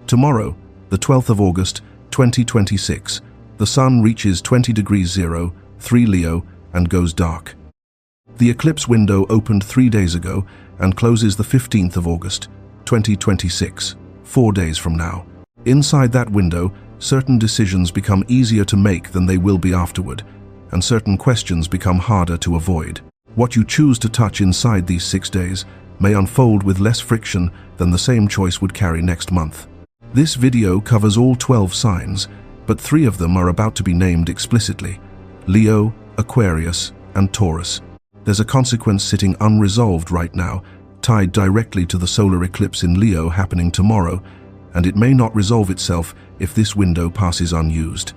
Tomorrow, the 12th of August, 2026, the sun reaches 20 degrees 0, 3 Leo, and goes dark. The eclipse window opened 3 days ago and closes the 15th of August, 2026, 4 days from now. Inside that window, certain decisions become easier to make than they will be afterward, and certain questions become harder to avoid. What you choose to touch inside these 6 days may unfold with less friction than the same choice would carry next month. This video covers all 12 signs, but 3 of them are about to be named explicitly: Leo, Aquarius, and Taurus. There's a consequence sitting unresolved right now, tied directly to the solar eclipse in Leo happening tomorrow, and it may not resolve itself if this window passes unused.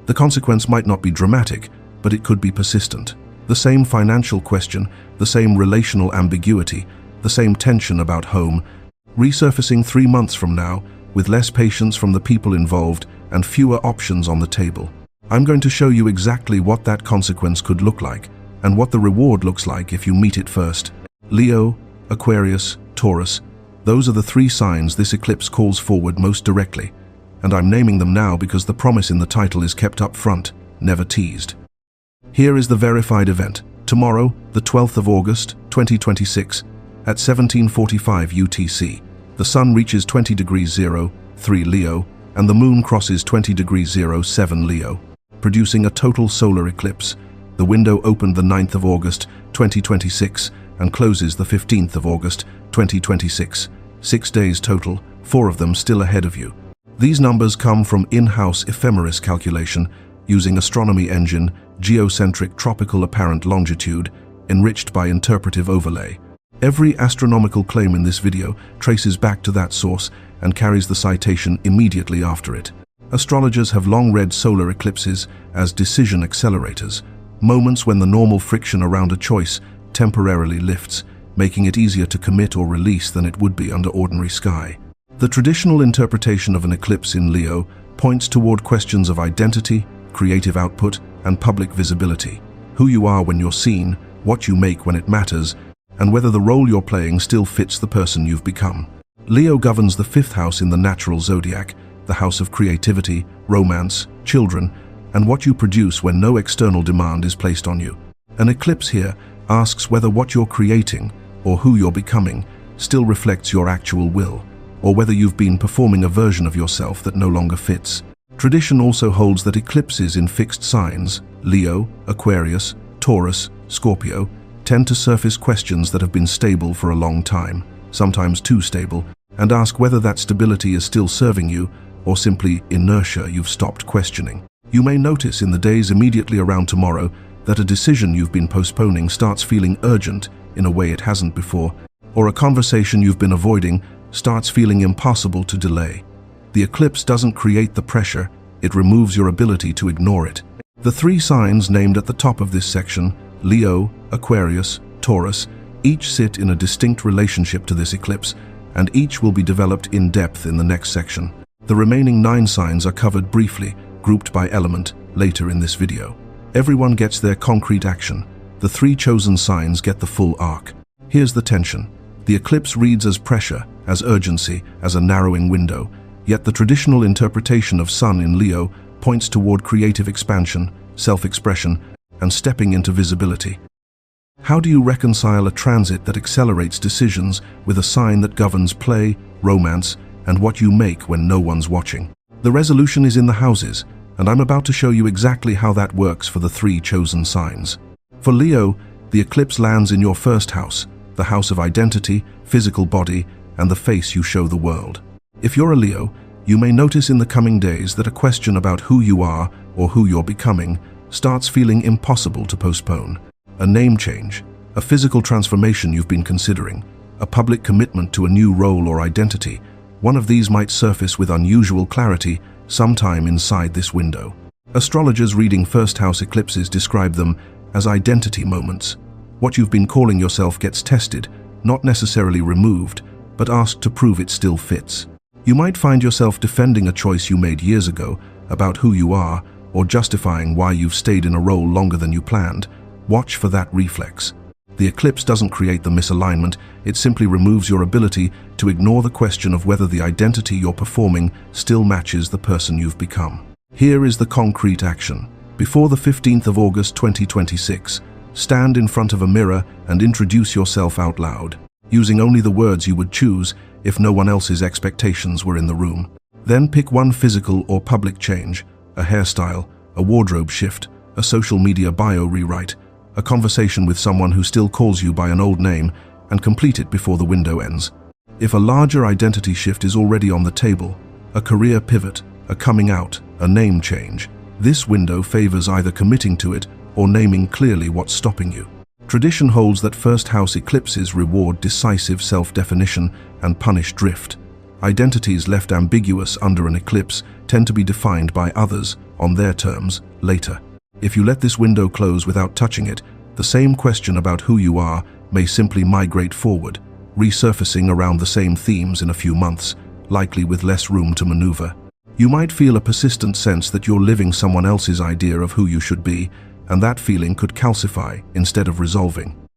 The consequence might not be dramatic, but it could be persistent. The same financial question, the same relational ambiguity, the same tension about home, resurfacing 3 months from now, with less patience from the people involved and fewer options on the table. I'm going to show you exactly what that consequence could look like, and what the reward looks like if you meet it first. Leo, Aquarius, Taurus, those are the 3 signs this eclipse calls forward most directly, and I'm naming them now because the promise in the title is kept up front, never teased. Here is the verified event. Tomorrow, the 12th of August, 2026, at 17:45 UTC, the sun reaches 20 degrees 0, 3 Leo, and the moon crosses 20 degrees 0, 7 Leo, producing a total solar eclipse. The window opened the 9th of August, 2026, and closes the 15th of August, 2026. 6 days total, 4 of them still ahead of you. These numbers come from in-house ephemeris calculation using astronomy engine, geocentric tropical apparent longitude, enriched by interpretive overlay. Every astronomical claim in this video traces back to that source and carries the citation immediately after it. Astrologers have long read solar eclipses as decision accelerators, moments when the normal friction around a choice temporarily lifts, making it easier to commit or release than it would be under ordinary sky. The traditional interpretation of an eclipse in Leo points toward questions of identity, creative output, and public visibility. Who you are when you're seen, what you make when it matters, and whether the role you're playing still fits the person you've become. Leo governs the 5th house in the natural zodiac, the house of creativity, romance, children, and what you produce when no external demand is placed on you. An eclipse here asks whether what you're creating, or who you're becoming, still reflects your actual will, or whether you've been performing a version of yourself that no longer fits. Tradition also holds that eclipses in fixed signs, Leo, Aquarius, Taurus, Scorpio, tend to surface questions that have been stable for a long time, sometimes too stable, and ask whether that stability is still serving you, or simply inertia you've stopped questioning. You may notice in the days immediately around tomorrow that a decision you've been postponing starts feeling urgent in a way it hasn't before, or a conversation you've been avoiding starts feeling impossible to delay. The eclipse doesn't create the pressure, it removes your ability to ignore it. The 3 signs named at the top of this section, Leo, Aquarius, Taurus, each sit in a distinct relationship to this eclipse, and each will be developed in depth in the next section. The remaining 9 signs are covered briefly, grouped by element, later in this video. Everyone gets their concrete action. The 3 chosen signs get the full arc. Here's the tension. The eclipse reads as pressure, as urgency, as a narrowing window, yet the traditional interpretation of Sun in Leo points toward creative expansion, self-expression, and stepping into visibility. How do you reconcile a transit that accelerates decisions with a sign that governs play, romance, and what you make when no one's watching? The resolution is in the houses, and I'm about to show you exactly how that works for the 3 chosen signs. For Leo, the eclipse lands in your 1st house, the house of identity, physical body, and the face you show the world. If you're a Leo, you may notice in the coming days that a question about who you are or who you're becoming starts feeling impossible to postpone. A name change, a physical transformation you've been considering, a public commitment to a new role or identity, one of these might surface with unusual clarity sometime inside this window. Astrologers reading 1st house eclipses describe them as identity moments. What you've been calling yourself gets tested, not necessarily removed, but asked to prove it still fits. You might find yourself defending a choice you made years ago about who you are, or justifying why you've stayed in a role longer than you planned. Watch for that reflex. The eclipse doesn't create the misalignment, it simply removes your ability to ignore the question of whether the identity you're performing still matches the person you've become. Here is the concrete action. Before the 15th of August 2026, stand in front of a mirror and introduce yourself out loud, using only the words you would choose if no one else's expectations were in the room. Then pick one physical or public change, a hairstyle, a wardrobe shift, a social media bio rewrite, a conversation with someone who still calls you by an old name, and complete it before the window ends. If a larger identity shift is already on the table, a career pivot, a coming out, a name change, this window favors either committing to it or naming clearly what's stopping you. Tradition holds that first house eclipses reward decisive self-definition and punish drift. Identities left ambiguous under an eclipse tend to be defined by others, on their terms, later. If you let this window close without touching it, the same question about who you are may simply migrate forward, resurfacing around the same themes in a few months, likely with less room to maneuver. You might feel a persistent sense that you're living someone else's idea of who you should be, and that feeling could calcify instead of resolving.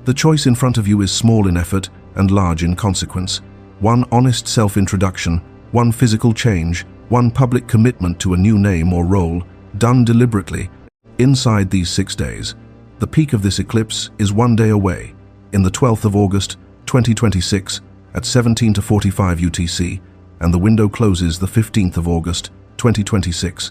The choice in front of you is small in effort and large in consequence. One honest self-introduction, one physical change, one public commitment to a new name or role, done deliberately, inside these 6 days. The peak of this eclipse is 1 day away, in the 12th of August, 2026, at 17:45 UTC, and the window closes the 15th of August, 2026.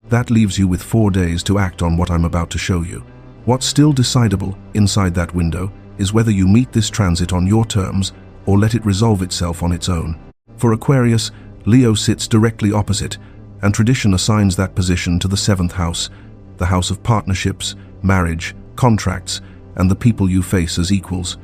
That leaves you with 4 days to act on what I'm about to show you. What's still decidable inside that window is whether you meet this transit on your terms or let it resolve itself on its own. For Aquarius, Leo sits directly opposite, and tradition assigns that position to the 7th house, the house of partnerships, marriage, contracts, and the people you face as equals.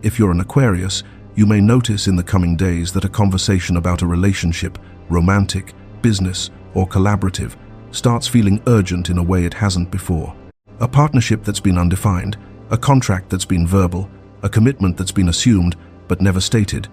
If you're an Aquarius, you may notice in the coming days that a conversation about a relationship, romantic, business, or collaborative, starts feeling urgent in a way it hasn't before. A partnership that's been undefined, a contract that's been verbal, a commitment that's been assumed but never stated.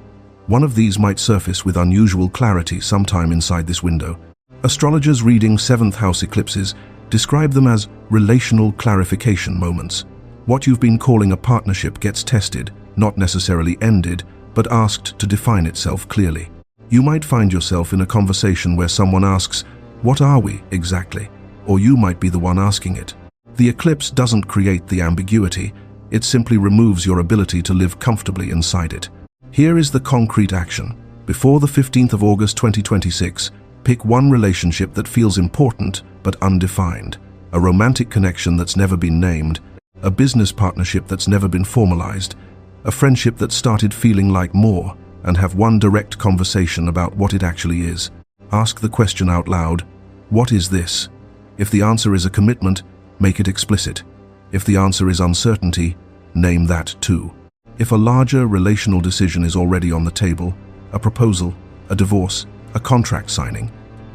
One of these might surface with unusual clarity sometime inside this window. Astrologers reading 7th house eclipses describe them as relational clarification moments. What you've been calling a partnership gets tested, not necessarily ended, but asked to define itself clearly. You might find yourself in a conversation where someone asks, "What are we exactly?" Or you might be the one asking it. The eclipse doesn't create the ambiguity, it simply removes your ability to live comfortably inside it. Here is the concrete action. Before the 15th of August 2026, pick one relationship that feels important but undefined, a romantic connection that's never been named, a business partnership that's never been formalized, a friendship that started feeling like more, and have one direct conversation about what it actually is. Ask the question out loud, what is this? If the answer is a commitment, make it explicit. If the answer is uncertainty, name that too. If a larger relational decision is already on the table, a proposal, a divorce, a contract signing,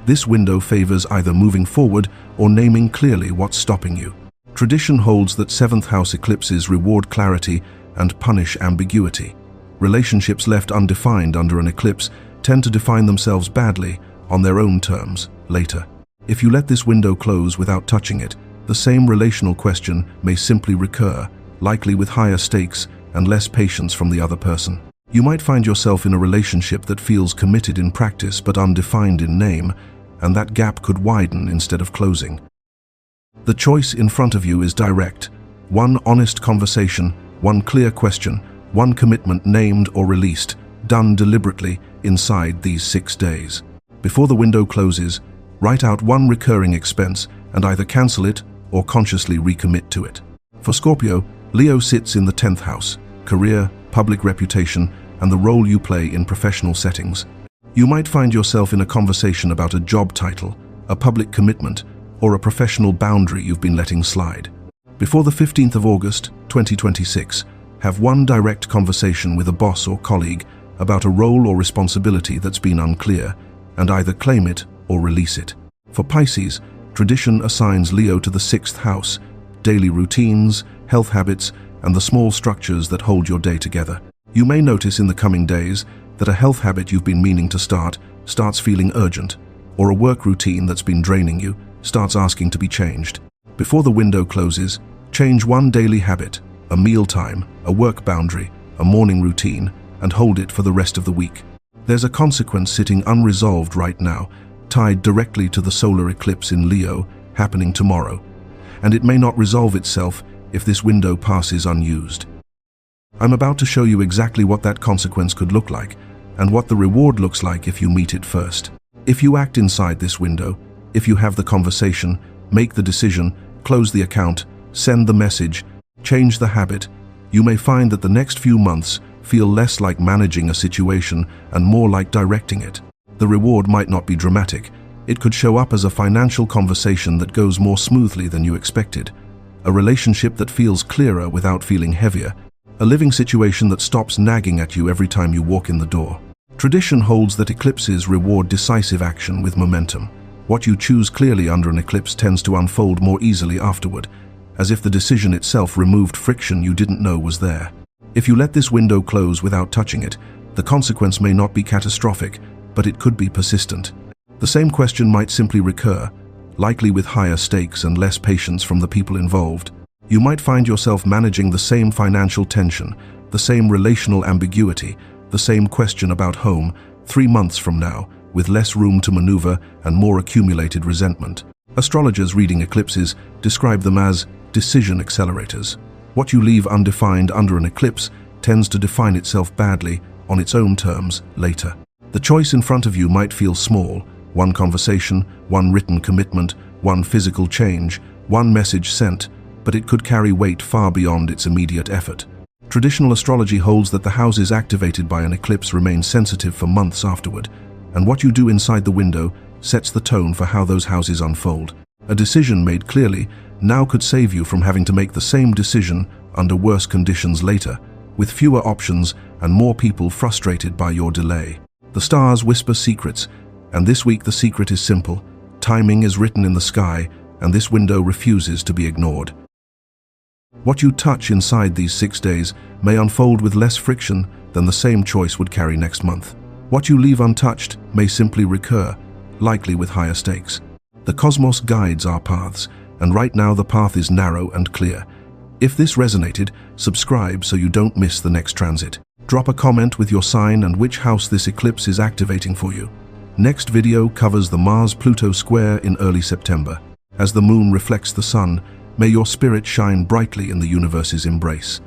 this window favors either moving forward or naming clearly what's stopping you. Tradition holds that 7th house eclipses reward clarity and punish ambiguity. Relationships left undefined under an eclipse tend to define themselves badly on their own terms later. If you let this window close without touching it, the same relational question may simply recur, likely with higher stakes and less patience from the other person. You might find yourself in a relationship that feels committed in practice but undefined in name, and that gap could widen instead of closing. The choice in front of you is direct. One honest conversation, one clear question, one commitment named or released, done deliberately inside these 6 days. Before the window closes, write out one recurring expense and either cancel it or consciously recommit to it. For Scorpio, Leo sits in the 10th house, career, public reputation, and the role you play in professional settings. You might find yourself in a conversation about a job title, a public commitment, or a professional boundary you've been letting slide. Before the 15th of August, 2026, have one direct conversation with a boss or colleague about a role or responsibility that's been unclear, and either claim it or release it. For Pisces, tradition assigns Leo to the 6th house, daily routines, health habits, and the small structures that hold your day together. You may notice in the coming days that a health habit you've been meaning to start starts feeling urgent, or a work routine that's been draining you starts asking to be changed. Before the window closes, change one daily habit, a mealtime, a work boundary, a morning routine, and hold it for the rest of the week. There's a consequence sitting unresolved right now, tied directly to the solar eclipse in Leo happening tomorrow, and it may not resolve itself if this window passes unused. I'm about to show you exactly what that consequence could look like, and what the reward looks like if you meet it first. If you act inside this window, if you have the conversation, make the decision, close the account, send the message, change the habit, you may find that the next few months feel less like managing a situation and more like directing it. The reward might not be dramatic. It could show up as a financial conversation that goes more smoothly than you expected, a relationship that feels clearer without feeling heavier, a living situation that stops nagging at you every time you walk in the door. Tradition holds that eclipses reward decisive action with momentum. What you choose clearly under an eclipse tends to unfold more easily afterward, as if the decision itself removed friction you didn't know was there. If you let this window close without touching it, the consequence may not be catastrophic, but it could be persistent. The same question might simply recur, likely with higher stakes and less patience from the people involved. You might find yourself managing the same financial tension, the same relational ambiguity, the same question about home 3 months from now, with less room to maneuver and more accumulated resentment. Astrologers reading eclipses describe them as decision accelerators. What you leave undefined under an eclipse tends to define itself badly on its own terms later. The choice in front of you might feel small: one conversation, one written commitment, one physical change, one message sent, but it could carry weight far beyond its immediate effort. Traditional astrology holds that the houses activated by an eclipse remain sensitive for months afterward, and what you do inside the window sets the tone for how those houses unfold. A decision made clearly now could save you from having to make the same decision under worse conditions later, with fewer options and more people frustrated by your delay. The stars whisper secrets, and this week the secret is simple: timing is written in the sky, and this window refuses to be ignored. What you touch inside these 6 days may unfold with less friction than the same choice would carry next month. What you leave untouched may simply recur, likely with higher stakes. The cosmos guides our paths, and right now the path is narrow and clear. If this resonated, subscribe so you don't miss the next transit. Drop a comment with your sign and which house this eclipse is activating for you. Next video covers the Mars-Pluto square in early September. As the moon reflects the sun, may your spirit shine brightly in the universe's embrace.